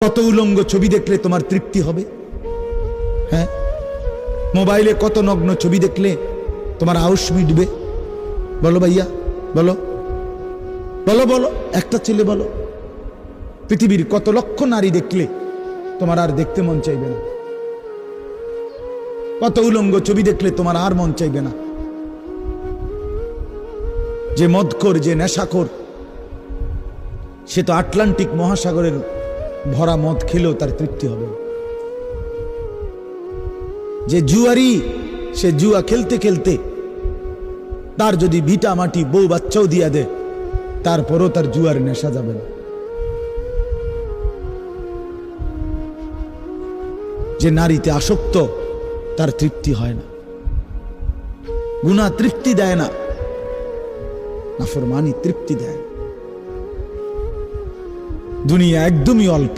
কত উলঙ্গ ছবি দেখলে তোমার তৃপ্তি হবে? হ্যাঁ, মোবাইলে কত নগ্ন ছবি দেখলে তোমার আউশ মিটবে? বলো ভাইয়া, বলো বলো বলো, একটা ছেলে বলো। পৃথিবীর কত লক্ষ নারী দেখলে তোমার আর দেখতে মন চাইবে না? কত উলঙ্গ ছবি দেখলে তোমার আর মন চাইবে না? যে মদখোর, যে নেশাখোর, সে তো আটলান্টিক মহাসাগরের ভরা মদ খেলেও তার তৃপ্তি হবে। যে জুয়ারি, সে জুয়া খেলতে খেলতে তার যদি ভিটা মাটি বউ বাচ্চাও দিয়া দেয়, তারপরও তার জুয়ার নেশা যাবে না। যে নারীতে আসক্ত, তার তৃপ্তি হয় না। গুনাহ তৃপ্তি দেয় না, নাফরমানি তৃপ্তি দেয়। দুনিয়া একদমই অল্প।